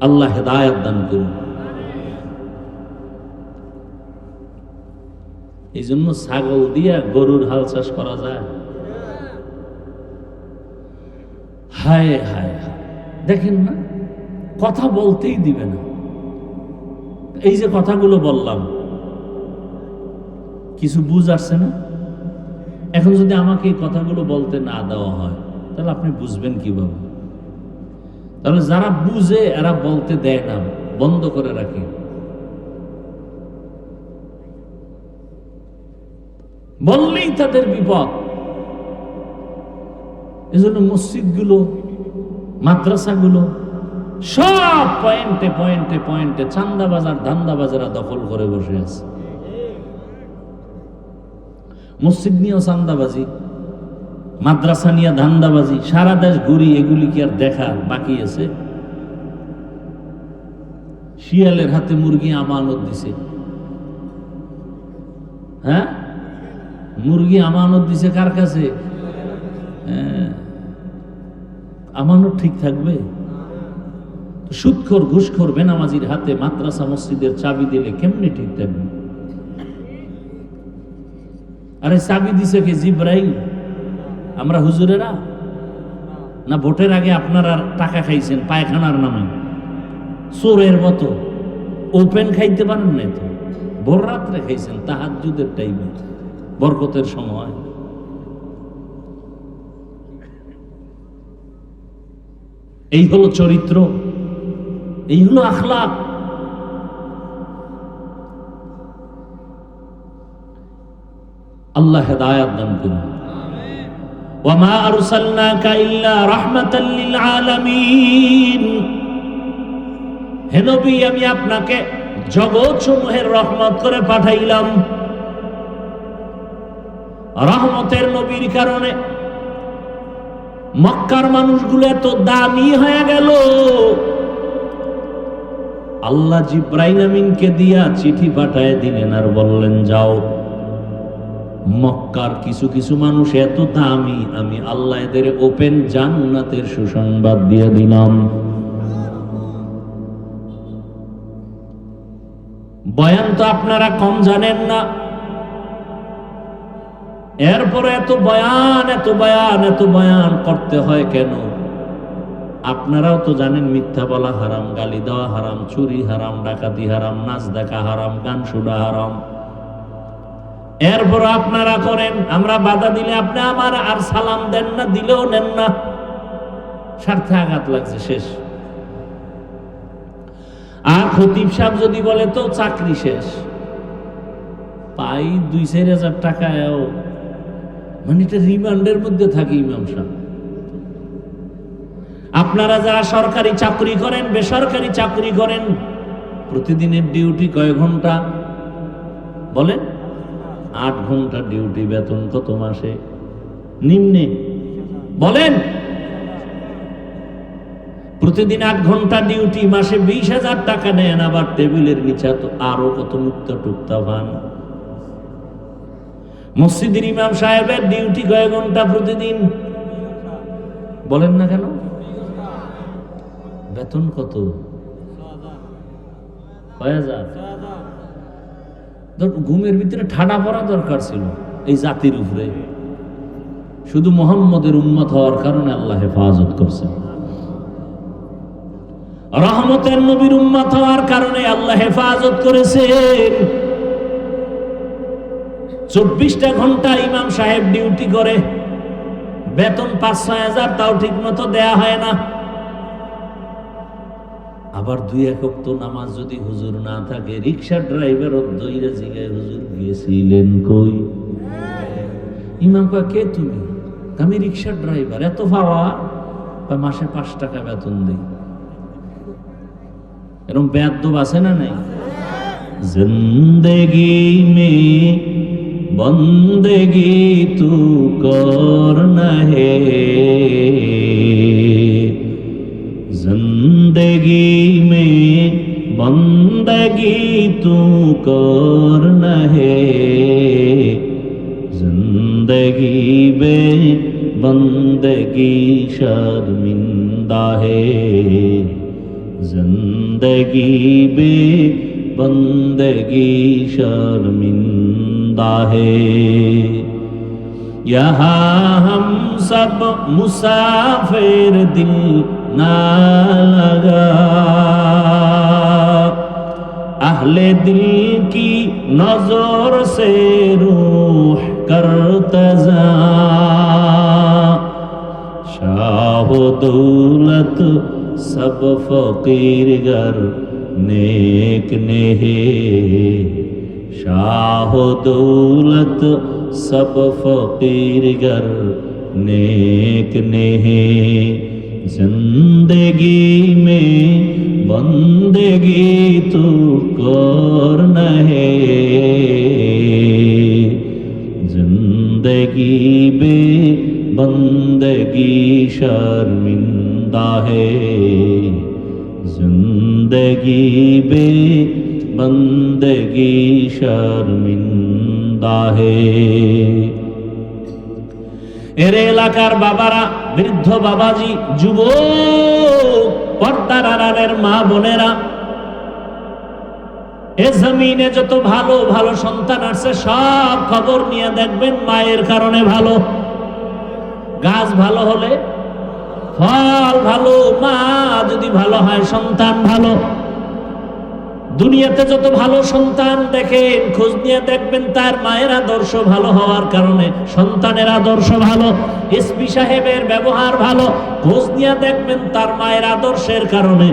আল্লাহ হেদায়েত দান করুন। এই জন্য ছাগল দিয়া গরুর হাল চাষ করা যায়? হায় হায় হায়, দেখেন না, কথা বলতেই দিবে না। এই যে কথাগুলো বললাম, কিছু বুঝ আসছে না? এখন যদি আমাকে এই কথাগুলো বলতে না দেওয়া হয় তাহলে আপনি বুঝবেন কিভাবে? তাহলে যারা বুঝে এরা বলতে দেয় না, বন্ধ করে রাখে। বললেই তাদের বিপদ। এজন্য মসজিদগুলো, মাদ্রাসাগুলো সব পয়েন্টে পয়েন্টে পয়েন্টে চান্দাবাজার ধান্দাবাজারা দখল করে বসে আছে। মসজিদ নিয়েও চান্দাবাজি, মাদ্রাসা নিয়ে ধান্দাবাজি, সারা দেশ ঘুরি, এগুলি কি আর দেখা বাকি আছে? শিয়ালের হাতে মুরগি আমানত দিছে। হ্যাঁ, মুরগি আমানত দিছে কার কাছে? আমানত ঠিক থাকবে? সুদখোর ঘুষখোর বেনামাজির হাতে মাদ্রাসা মসজিদের চাবি দিলে কেমনে ঠিক থাকবে? আরে চাবি দিছে কে? জিব্রাইল? আমরা হুজুরেরা? না ভোটের আগে আপনারা টাকা খাইছেন পায়খানার নামে চোরের মতো? ওপেন খাইতে পারেন না তো, ভোর রাত্রে খাইছেন তাহাজ্জুদের টাইমে, বরকতের সময়। এই হলো চরিত্র, এই হলো আখলাক। আল্লাহ হেদায়েত দান করুন। ওয়ামা আরসালনাকা ইল্লা রাহমাতাল লিল আলামিন। হে নবী, আমি আপনাকে জগৎসমূহের রহমত করে পাঠাইলাম। রহমতের নবীর কারণে মক্কার মানুষগুলো এত দামি হয়ে গেল। আল্লাহ জিব্রাইল আমিনকে দিয়া চিঠি পাঠায় দিলেন আর বললেন, যাও, মক্কার কিছু কিছু মানুষ এত দামি, আমি আল্লাহ এদের ওপেন জান্নাতের সুসংবাদ দিয়ে দিলাম। বয়ান তো আপনারা কম জানেন না, এরপরে এত বয়ান এত বয়ান এত বয়ান করতে হয় কেন? আপনারাও তো জানেন মিথ্যা বলা হারাম, গালি দেওয়া হারাম, চুরি হারাম, ডাকাতি হারাম, নাচ দেখা হারাম, গান শোনা হারাম। এরপর আপনারা করেন, আমরা বাধা দিলে আপনি আমার আর সালাম দেন না, দিলেও নেন না। স্বার্থে আঘাত লাগছে, শেষ। আর খতিব সাহেব যদি বলে তো চাকরি শেষ। পাই 2-4 হাজার টাকায়ও, মানে এটা রিমান্ডের মধ্যে থাকে ইমাম সাহেব। আপনারা যারা সরকারি চাকরি করেন, বেসরকারি চাকরি করেন, প্রতিদিনের ডিউটি কয় ঘন্টা বলেন? 8 ঘন্টা ডিউটি, বেতন কত মাসে? নিম্নে বলেন। প্রতিদিন 8 ঘন্টা ডিউটি, মাসে 20,000 টাকা নেন। আবার টেবিলের নিচে তো আরো কত মুক্তা টুক্তা পান। মসজিদের ইমাম সাহেবের ডিউটি কয় ঘন্টা প্রতিদিন বলেন না কেন? বেতন কত? 6,000। ঘুমের ভিতরে ঠাডা পড়া দরকার ছিল এই জাতির উপরে। শুধু মুহাম্মদের উম্মত হওয়ার কারণে আল্লাহ হেফাজত করছেন। রহমতের নবীর উম্মত হওয়ার কারণে আল্লাহ হেফাজত করেছেন। 24টা ঘন্টা ইমাম সাহেব ডিউটি করে, বেতন 5-6 হাজার, তাও ঠিক মতো দেয়া হয় না। আবার 2-1 ওয়াক্ত নামাজ যদি হুজুর না থাকে, রিক্সা ড্রাইভার দইরা জিগায়, হুজুর গেছিলেন কই? ইমাম কয়, কে তুমি? আমি রিক্সা ড্রাইভার। এত পাওয়া? মাসে 5 টাকা বেতন দেই। এরকম বেয়াদব আছে না নাই? জিন্দেগি মে বন্দেগি তু করনা হে, जिंदगी में बंदगी तू करना है। बे बंदगी शर्मिंदा है, जिंदगी बे बंदगी शर्मिंदा है। यहाँ हम सब मुसाफिर दिल ना लगा, अहले दिल की नजर से रूह करतजा, शाह दौलत सब फकीर गर नेक ने है, शाह दौलत सब फकीर गर नेक ने है। जिंदगी में बंदगी तू कर नहे, जिंदगी बे बंदगी शर्मिंदा है, जिंदगी बे बंदगी शर्मिंदा है। এর এলাকার বাবারা, বৃদ্ধ বাবাজি, যুবক, পর্দার আড়ালের মা বোনেরা, এ জমিনে যত ভালো ভালো সন্তান আসছে সব খবর নিয়ে দেখবেন মায়ের কারণে ভালো। গাছ ভালো হলে ফল ভালো, মা যদি ভালো হয় সন্তান ভালো। দুনিয়াতে যত ভালো সন্তান দেখেন, খোঁজ নিয়ে দেখবেন তার মায়ের আদর্শ ভালো হওয়ার কারণে সন্তানের আদর্শ ভালো। এসপি সাহেবের ব্যবহার ভালো, খোঁজ নিয়ে দেখবেন তার মায়ের আদর্শের কারণে।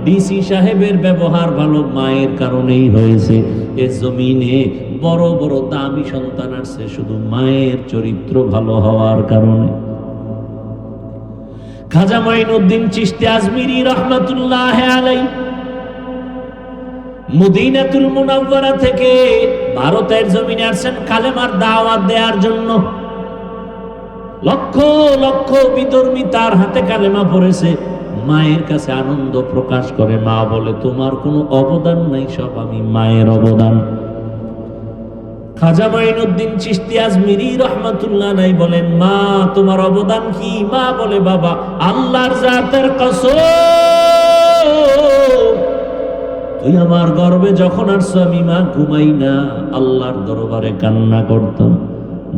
ডিসি সাহেবের ব্যবহার ভালো, মায়ের কারণেই হয়েছে। এ জমিনে বড় বড় দামি সন্তান আসছে শুধু মায়ের চরিত্র ভালো হওয়ার কারণে। খাজা মঈনুদ্দিন চিশতি আজমিরি রহমাতুল্লাহ আলাইহি মদিনাতুল মুনাওয়ারা থেকে ভারতের জমিনে আসছেন কালেমার দাওয়াত দেওয়ার জন্য। লক্ষ লক্ষ বিধর্মী তার হাতে কালেমা পড়েছে। মায়ের কাছে আনন্দ প্রকাশ করে, মা বলে তোমার কোনো অবদান নাই, সব আমি মায়ের অবদান। খাজা মঈনুদ্দিন চিশতি আজমিরি রহমাতুল্লাহ আলাইহি বলেন, মা তোমার অবদান কি? মা বলে, বাবা আল্লাহর জাতের কসম, তুই আমার গর্বে যখন আসছো আমি মা ঘুমাই না, আল্লাহর দরবারে কান্না করতাম,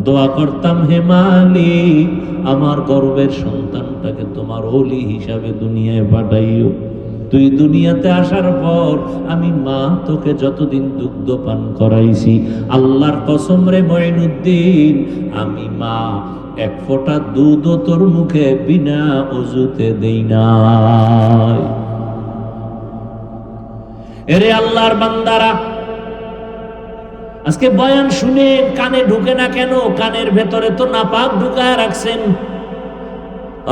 দোয়া করতাম, হে মালিক আমার গর্বের সন্তানটাকে তোমার ওলি হিসাবে দুনিয়ায় পাঠাইও। তুই দুনিয়াতে আসার পর আমি মা তোকে যতদিন দুগ্ধ পান করাইছি, আল্লাহর কসম রে মঈনুদ্দিন, আমি মা এক ফোঁটা দুধও তোর মুখে বিনা ওযুতে দেই নাই। এরে আল্লাহর বান্দারা, আজকে বয়ান শুনে কানে ঢুকে না কেন? কানের ভেতরে তো নাপাক ঢুকায় রাখছেন।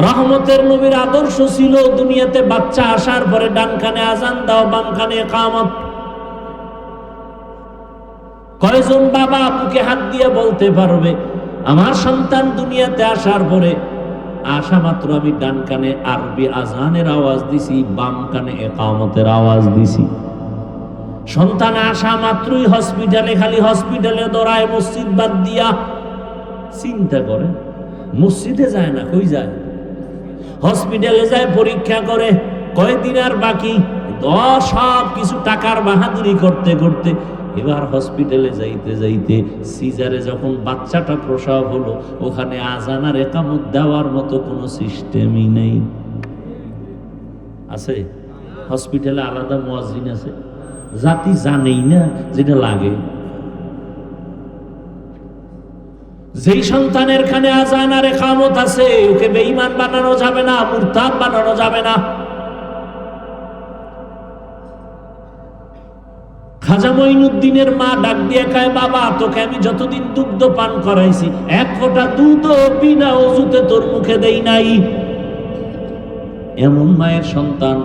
রহমতের নবীর আদর্শ ছিল দুনিয়াতে বাচ্চা আসার পরে ডান কানে আজান দাও, বাম কানে ইকামত। কয়জন বাবা বুকে হাত দিয়ে বলতে পারবে আমার সন্তান দুনিয়াতে আসার পরে আসা মাত্র আমি ডান কানে আরবি আজানের আওয়াজ দিছি, বাম কানে ইকামতের আওয়াজ দিছি। সন্তান আসা মাত্রই হসপিটালে, খালি হসপিটালে দৌড়ায়, মসজিদ বাদ দিয়া। চিন্তা করে, মসজিদে যায় না, কই যায়? হসপিটালে যায়, পরীক্ষা করে, কয়দিন আর বাকি, সব কিছু টাকার বাহাদুরি করতে করতে এবার হসপিটালে যাইতে যাইতে সিজারে যখন বাচ্চাটা প্রসব হলো, ওখানে আজান আর ইকামত দেওয়ার মতো কোনো সিস্টেমই নেই। আছে হসপিটালে আলাদা মুয়াজ্জিন আছে, জাতি জানেই না যেটা লাগে। যেই সন্তানের খানে আজান আর ইকামত আছে, ওকে বেঈমান বানানো যাবে না, মুরতাদ বানানো যাবে না। খাজা মঈনুদ্দিনের মা ডাক দিয়ে কয়, বাবা তোকে আমি যতদিন দুগ্ধ পান করাইছি এক ফোঁটা দুধও বিনা ওযুতে তোর মুখে দেই নাই। এমন মায়ের সন্তান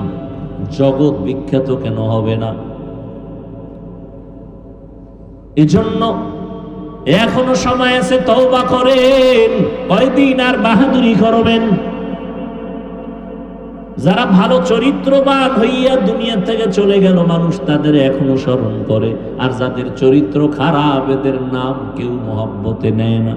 জগৎ বিখ্যাত কেন হবে না? এজন্য এখনো সময় আছে, তওবা করেন। কয়দিন আর বাহাদুরি করবেন? যারা ভালো চরিত্রবান হইয়া দুনিয়া থেকে চলে গেল, মানুষ তাদের এখনো স্মরণ করে। আর যাদের চরিত্র খারাপ, এদের নাম কেউ মহব্বতে নেয় না।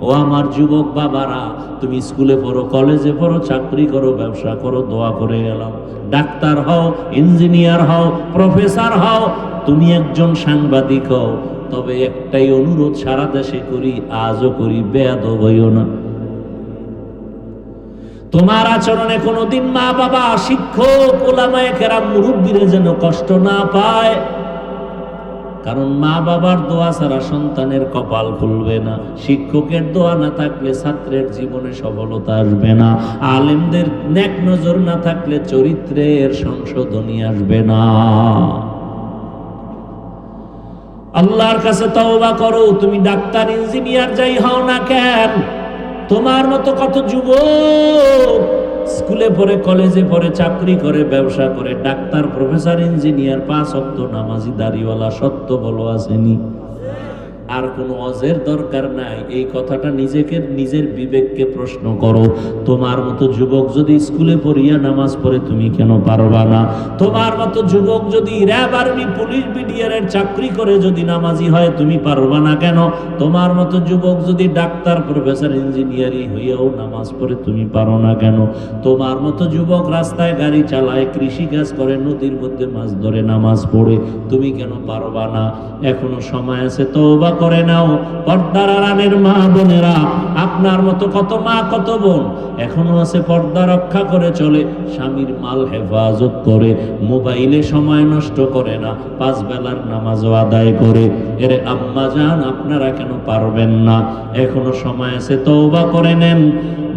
ও আমার যুবক বাবারা, তুমি স্কুলে পড়ো, কলেজে পড়ো, চাকরি করো, ব্যবসা করো, দোয়া করে গেলাম। ডাক্তার হও, ইঞ্জিনিয়ার হও, প্রফেসর হও, তুমি একজন সাংবাদিক হও, তবে একটাই অনুরোধ সারা দেশে করি, আজও করি, বেয়াদব হইও না। তোমার আচরণে কোনোদিন মা বাবা, শিক্ষক, ওলামায়ে কেরাম, মুরব্বীরা যেন কষ্ট না পায়। কারণ মা বাবার দোয়া ছাড়া সন্তানের কপাল খুলবে না, শিক্ষকের দোয়া না থাকলে ছাত্রের জীবনে সফলতা আসবে না, আলেমদের নেক নজর না থাকলে চরিত্রের সংশোধনী আসবে না। আল্লাহর কাছে তওবা করো। তুমি ডাক্তার, ইঞ্জিনিয়ার যাই হও না কেন, তোমার মতো কত যুবক স্কুলে পড়ে, কলেজে পড়ে, চাকরি করে, ব্যবসা করে, ডাক্তার, প্রফেসর, ইঞ্জিনিয়ার, 5 ওয়াক্ত নামাজি, দাড়িওয়ালা, সত্য বলো আসেনি? আর কোনো অজের দরকার নাই। এই কথাটা নিজের বিবেককে প্রশ্ন করো। তোমার মতো যুবক যদি স্কুলে পড়িয়া নামাজ পড়ে, তুমি কেন পারবা না? তোমার মতো যুবক যদি র্যাব, আর্মি, পুলিশ, বিডিআরের চাকরি করে যদি নামাজি হয়, তুমি পারবা না কেন? তোমার মতো যুবক যদি ডাক্তার, প্রফেসর, ইঞ্জিনিয়ারিং হইয়াও নামাজ পড়ে, তুমি পারো না কেন? তোমার মতো যুবক রাস্তায় গাড়ি চালায়, কৃষি কাজ করে, নদীর মধ্যে মাছ ধরে, নামাজ পড়ে, তুমি কেন পারবা না? এখনো সময় আছে, তওবা করে নাও। পর্দার আড়ালের মা বোনেরা, আপনার মতো কত মা, কত বোন এখনো আছে, পর্দা রক্ষা করে চলে, স্বামীর মাল হেফাজত করে, মোবাইলে সময় নষ্ট করে না, 5 বেলার নামাজও আদায় করে। এরে আম্মা জান, আপনারা কেন পারবেন না? এখনো সময় আছে, তওবা করে নেন,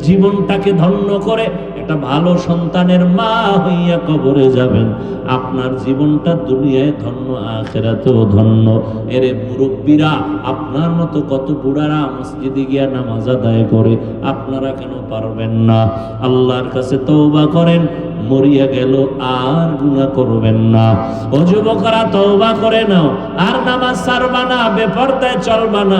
জীবনটাকে ধন্য করে একটা ভালো সন্তানের মা হইয়া কবরে যাবেন। আপনার জীবনটা দুনিয়ায় ধন্য, আখিরাতেও ধন্য। এরে মুরব্বীরা, আপনার মতো কত বুড়ারা মসজিদে গিয়া নামাজ আদায় করে, আপনারা কেন পারবেন না? আল্লাহর কাছে তওবা করেন, মরিয়া গেল আর গুনাহ করবেন না। ও যুবকরা, তওবা করে নাও, আর নামাজ ছাড়বা না, বেপরদায় চলবা না।